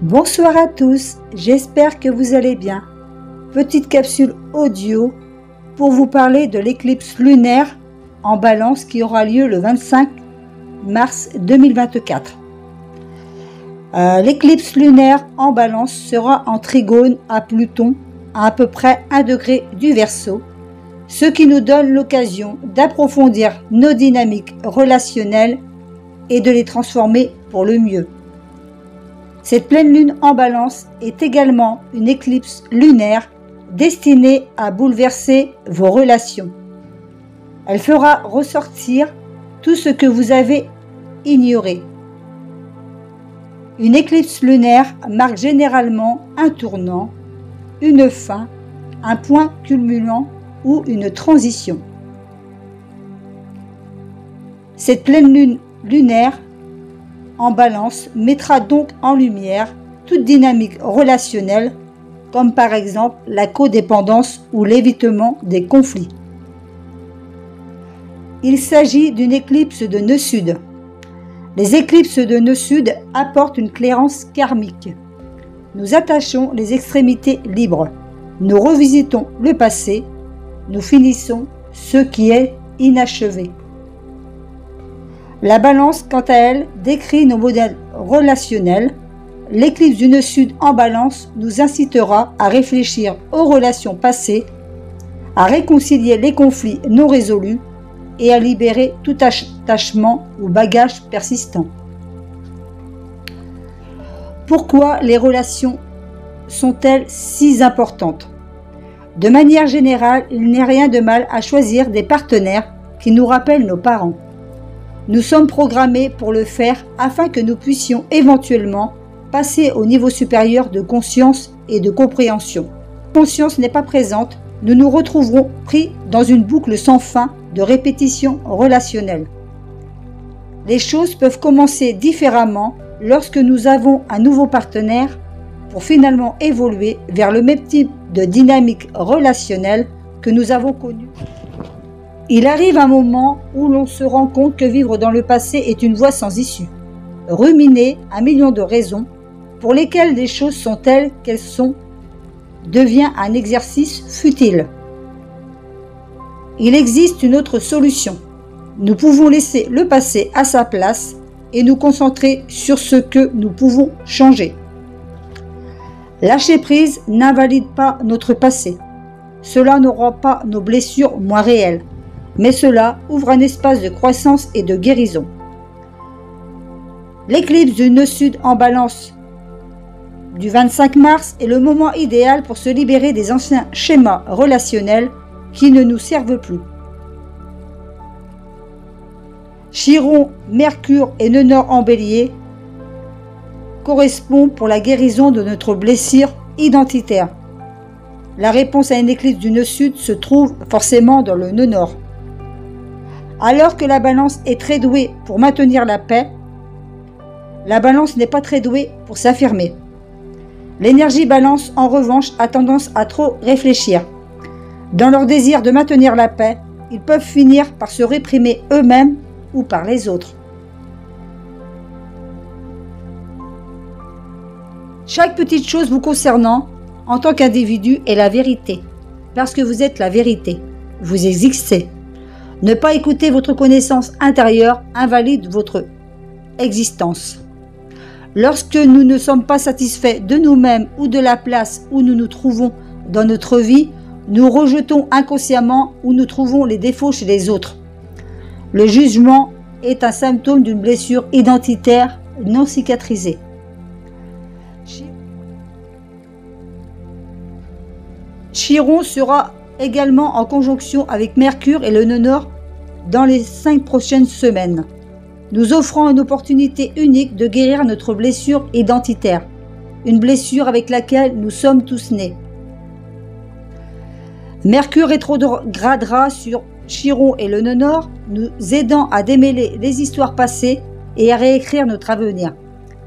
Bonsoir à tous, j'espère que vous allez bien. Petite capsule audio pour vous parler de l'éclipse lunaire en Balance qui aura lieu le 25 mars 2024. L'éclipse lunaire en Balance sera en trigone à Pluton à peu près 1 degré du Verseau, ce qui nous donne l'occasion d'approfondir nos dynamiques relationnelles et de les transformer pour le mieux. Cette pleine lune en Balance est également une éclipse lunaire destinée à bouleverser vos relations. Elle fera ressortir tout ce que vous avez ignoré. Une éclipse lunaire marque généralement un tournant, une fin, un point culminant ou une transition. Cette pleine lune lunaire en Balance mettra donc en lumière toute dynamique relationnelle, comme par exemple la codépendance ou l'évitement des conflits. Il s'agit d'une éclipse de nœud sud. Les éclipses de nœud sud apportent une clairance karmique. Nous attachons les extrémités libres. Nous revisitons le passé. Nous finissons ce qui est inachevé. La Balance, quant à elle, décrit nos modèles relationnels. L'éclipse du nœud sud en Balance nous incitera à réfléchir aux relations passées, à réconcilier les conflits non résolus et à libérer tout attachement ou bagage persistant. Pourquoi les relations sont-elles si importantes ? De manière générale, il n'est rien de mal à choisir des partenaires qui nous rappellent nos parents. Nous sommes programmés pour le faire afin que nous puissions éventuellement passer au niveau supérieur de conscience et de compréhension. Si la conscience n'est pas présente, nous nous retrouverons pris dans une boucle sans fin de répétition relationnelle. Les choses peuvent commencer différemment lorsque nous avons un nouveau partenaire pour finalement évoluer vers le même type de dynamique relationnelle que nous avons connu. Il arrive un moment où l'on se rend compte que vivre dans le passé est une voie sans issue. Ruminer 1 million de raisons pour lesquelles les choses sont telles qu'elles sont devient un exercice futile. Il existe une autre solution. Nous pouvons laisser le passé à sa place et nous concentrer sur ce que nous pouvons changer. Lâcher prise n'invalide pas notre passé. Cela ne rend pas nos blessures moins réelles, mais cela ouvre un espace de croissance et de guérison. L'éclipse du nœud sud en Balance du 25 mars est le moment idéal pour se libérer des anciens schémas relationnels qui ne nous servent plus. Chiron, Mercure et nœud nord en Bélier correspondent pour la guérison de notre blessure identitaire. La réponse à une éclipse du nœud sud se trouve forcément dans le nœud nord. Alors que la Balance est très douée pour maintenir la paix, la Balance n'est pas très douée pour s'affirmer. L'énergie Balance, en revanche, a tendance à trop réfléchir. Dans leur désir de maintenir la paix, ils peuvent finir par se réprimer eux-mêmes ou par les autres. Chaque petite chose vous concernant, en tant qu'individu, est la vérité. Parce que vous êtes la vérité. Vous existez. Ne pas écouter votre connaissance intérieure invalide votre existence. Lorsque nous ne sommes pas satisfaits de nous-mêmes ou de la place où nous nous trouvons dans notre vie, nous rejetons inconsciemment où nous trouvons les défauts chez les autres. Le jugement est un symptôme d'une blessure identitaire non cicatrisée. Chiron sera également en conjonction avec Mercure et le nœud nord dans les 5 prochaines semaines, nous offrant une opportunité unique de guérir notre blessure identitaire, une blessure avec laquelle nous sommes tous nés. Mercure rétrogradera sur Chiron et le nœud nord, nous aidant à démêler les histoires passées et à réécrire notre avenir.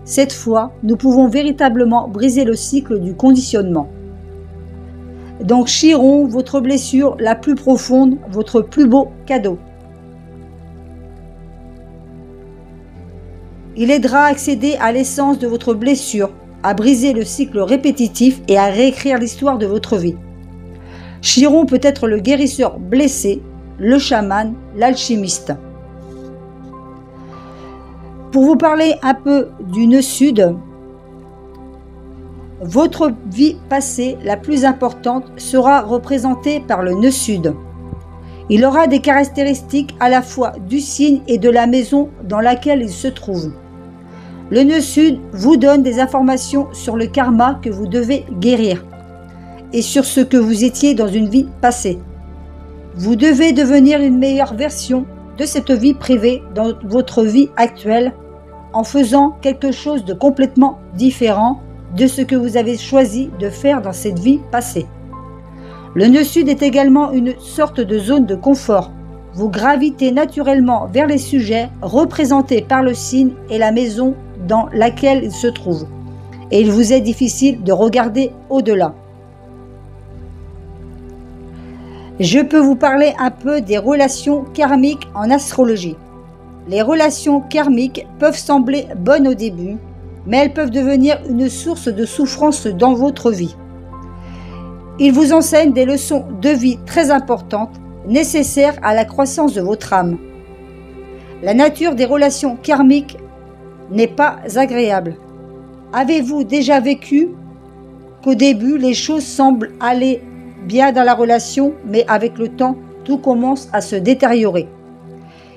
Cette fois, nous pouvons véritablement briser le cycle du conditionnement. Donc Chiron, votre blessure la plus profonde, votre plus beau cadeau. Il aidera à accéder à l'essence de votre blessure, à briser le cycle répétitif et à réécrire l'histoire de votre vie. Chiron peut être le guérisseur blessé, le chaman, l'alchimiste. Pour vous parler un peu du nœud sud, votre vie passée la plus importante sera représentée par le nœud sud. Il aura des caractéristiques à la fois du signe et de la maison dans laquelle il se trouve. Le nœud sud vous donne des informations sur le karma que vous devez guérir et sur ce que vous étiez dans une vie passée. Vous devez devenir une meilleure version de cette vie privée dans votre vie actuelle en faisant quelque chose de complètement différent de ce que vous avez choisi de faire dans cette vie passée. Le nœud sud est également une sorte de zone de confort. Vous gravitez naturellement vers les sujets représentés par le signe et la maison dans laquelle il se trouve. Et il vous est difficile de regarder au-delà. Je peux vous parler un peu des relations karmiques en astrologie. Les relations karmiques peuvent sembler bonnes au début, mais elles peuvent devenir une source de souffrance dans votre vie. Ils vous enseignent des leçons de vie très importantes, nécessaires à la croissance de votre âme. La nature des relations karmiques n'est pas agréable. Avez-vous déjà vécu qu'au début, les choses semblent aller bien dans la relation, mais avec le temps, tout commence à se détériorer?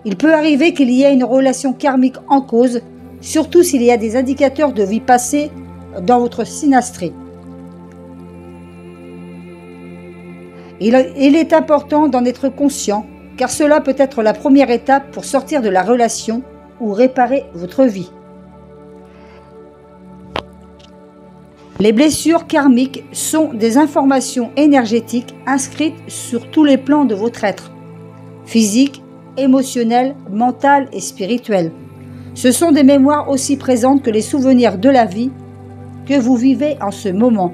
Il peut arriver qu'il y ait une relation karmique en cause, surtout s'il y a des indicateurs de vie passée dans votre signe astral. Il est important d'en être conscient, car cela peut être la première étape pour sortir de la relation ou réparer votre vie. Les blessures karmiques sont des informations énergétiques inscrites sur tous les plans de votre être, physique, émotionnel, mental et spirituel. Ce sont des mémoires aussi présentes que les souvenirs de la vie que vous vivez en ce moment.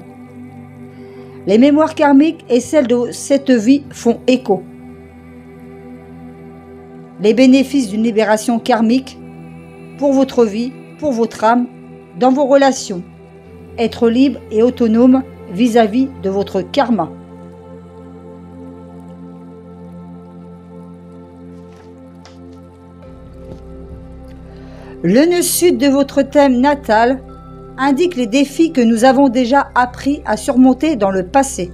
Les mémoires karmiques et celles de cette vie font écho. Les bénéfices d'une libération karmique pour votre vie, pour votre âme, dans vos relations. Être libre et autonome vis-à-vis de votre karma. Le nœud sud de votre thème natal indique les défis que nous avons déjà appris à surmonter dans le passé.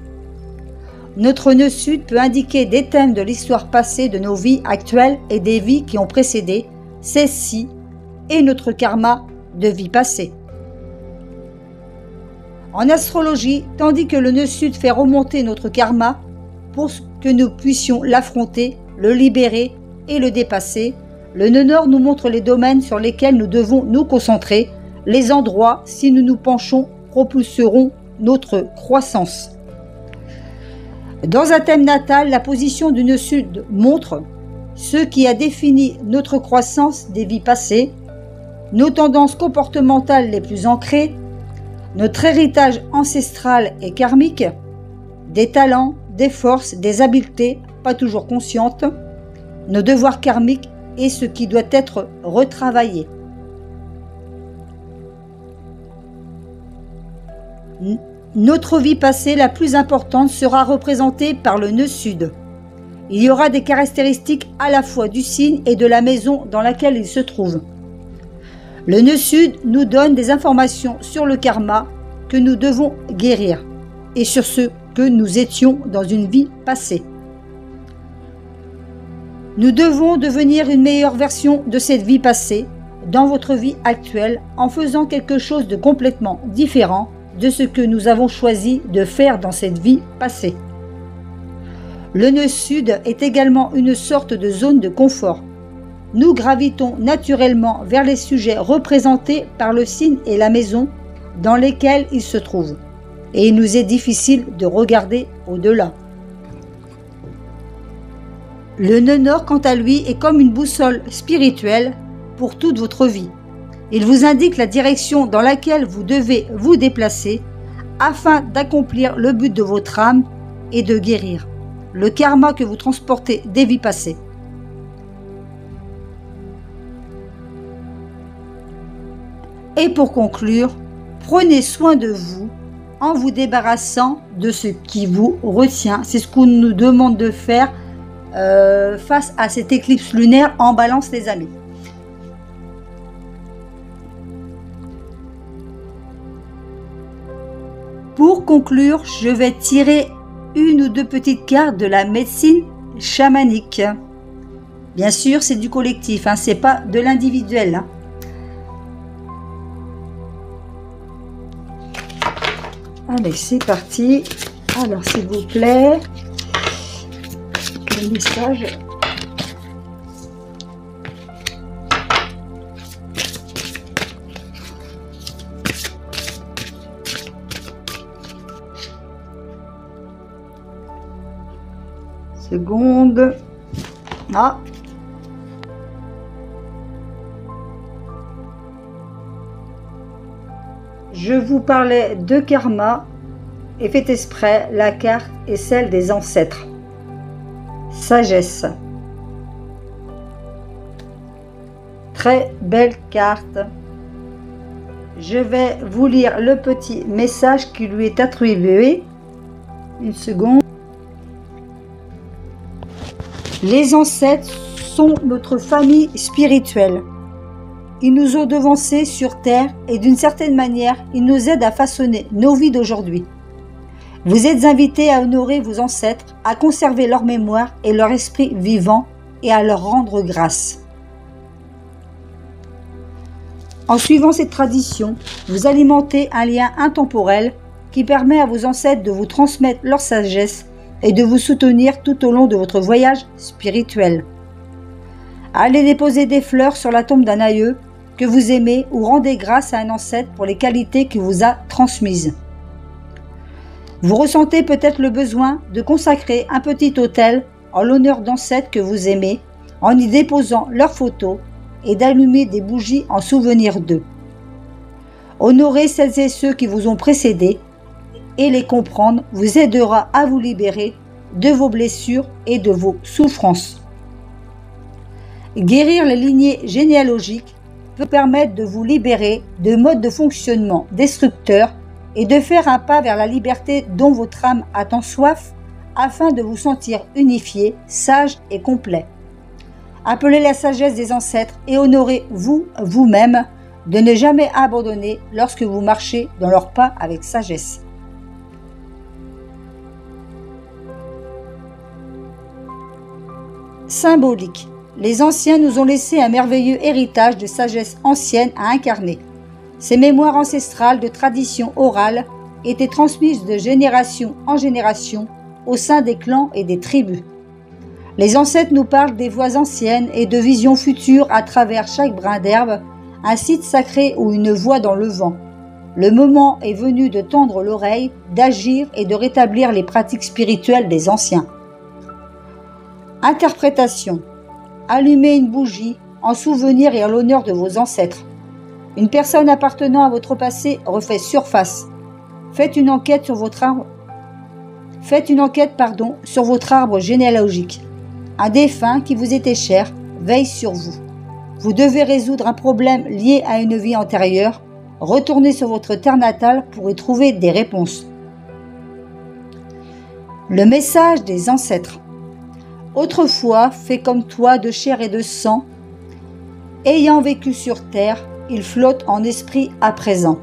Notre nœud sud peut indiquer des thèmes de l'histoire passée de nos vies actuelles et des vies qui ont précédé celles-ci et notre karma de vie passée. En astrologie, tandis que le nœud sud fait remonter notre karma pour que nous puissions l'affronter, le libérer et le dépasser, le nœud nord nous montre les domaines sur lesquels nous devons nous concentrer. Les endroits, si nous nous penchons, propulseront notre croissance. Dans un thème natal, la position du nœud sud montre ce qui a défini notre croissance des vies passées, nos tendances comportementales les plus ancrées, notre héritage ancestral et karmique, des talents, des forces, des habiletés pas toujours conscientes, nos devoirs karmiques et ce qui doit être retravaillé. Notre vie passée la plus importante sera représentée par le nœud sud. Il y aura des caractéristiques à la fois du signe et de la maison dans laquelle il se trouve. Le nœud sud nous donne des informations sur le karma que nous devons guérir et sur ce que nous étions dans une vie passée. Nous devons devenir une meilleure version de cette vie passée dans votre vie actuelle en faisant quelque chose de complètement différent de ce que nous avons choisi de faire dans cette vie passée. Le nœud sud est également une sorte de zone de confort. Nous gravitons naturellement vers les sujets représentés par le signe et la maison dans lesquels il se trouve, et il nous est difficile de regarder au-delà. Le nœud nord, quant à lui, est comme une boussole spirituelle pour toute votre vie. Il vous indique la direction dans laquelle vous devez vous déplacer afin d'accomplir le but de votre âme et de guérir le karma que vous transportez des vies passées. Et pour conclure, Prenez soin de vous en vous débarrassant de ce qui vous retient. C'est ce qu'on nous demande de faire face à cette éclipse lunaire en Balance, les amis. Pour conclure, je vais tirer une ou deux petites cartes de la médecine chamanique. Bien sûr, c'est du collectif, hein, c'est pas de l'individuel. Hein. Allez, c'est parti. Alors, s'il vous plaît, le message. Seconde. Ah. Je vous parlais de karma et faites exprès, la carte est celle des ancêtres. Sagesse. Très belle carte. Je vais vous lire le petit message qui lui est attribué. Une seconde. Les ancêtres sont notre famille spirituelle. Ils nous ont devancés sur Terre et d'une certaine manière, ils nous aident à façonner nos vies d'aujourd'hui. Vous êtes invités à honorer vos ancêtres, à conserver leur mémoire et leur esprit vivant et à leur rendre grâce. En suivant cette tradition, vous alimentez un lien intemporel qui permet à vos ancêtres de vous transmettre leur sagesse et de vous soutenir tout au long de votre voyage spirituel. Allez déposer des fleurs sur la tombe d'un aïeux que vous aimez ou rendez grâce à un ancêtre pour les qualités qu'il vous a transmises. Vous ressentez peut-être le besoin de consacrer un petit autel en l'honneur d'ancêtres que vous aimez en y déposant leurs photos et d'allumer des bougies en souvenir d'eux. Honorer celles et ceux qui vous ont précédés et les comprendre vous aidera à vous libérer de vos blessures et de vos souffrances. Guérir les lignées généalogiques peut permettre de vous libérer de modes de fonctionnement destructeurs et de faire un pas vers la liberté dont votre âme a tant soif afin de vous sentir unifié, sage et complet. Appelez la sagesse des ancêtres et honorez vous-même de ne jamais abandonner lorsque vous marchez dans leurs pas avec sagesse. Symbolique. Les anciens nous ont laissé un merveilleux héritage de sagesse ancienne à incarner. Ces mémoires ancestrales de tradition orale étaient transmises de génération en génération au sein des clans et des tribus. Les ancêtres nous parlent des voies anciennes et de visions futures à travers chaque brin d'herbe, un site sacré ou une voix dans le vent. Le moment est venu de tendre l'oreille, d'agir et de rétablir les pratiques spirituelles des anciens. Interprétation. Allumez une bougie en souvenir et en l'honneur de vos ancêtres. Une personne appartenant à votre passé refait surface. Faites une enquête sur votre arbre généalogique. Un défunt qui vous était cher veille sur vous. Vous devez résoudre un problème lié à une vie antérieure. Retournez sur votre terre natale pour y trouver des réponses. Le message des ancêtres. Autrefois, fait comme toi de chair et de sang, ayant vécu sur terre, il flotte en esprit à présent.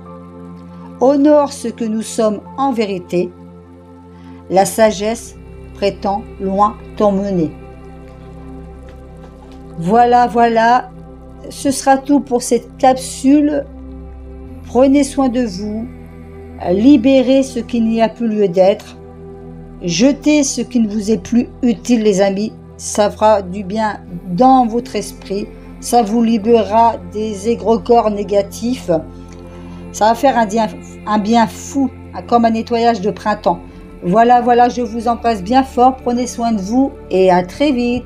Honore ce que nous sommes en vérité. La sagesse prétend loin t'emmener. Voilà, ce sera tout pour cette capsule. Prenez soin de vous, libérez ce qui n'y a plus lieu d'être. Jetez ce qui ne vous est plus utile, les amis. Ça fera du bien dans votre esprit. Ça vous libérera des égrégores négatifs. Ça va faire un bien fou, comme un nettoyage de printemps. Voilà, je vous embrasse bien fort. Prenez soin de vous et à très vite.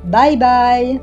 Bye bye.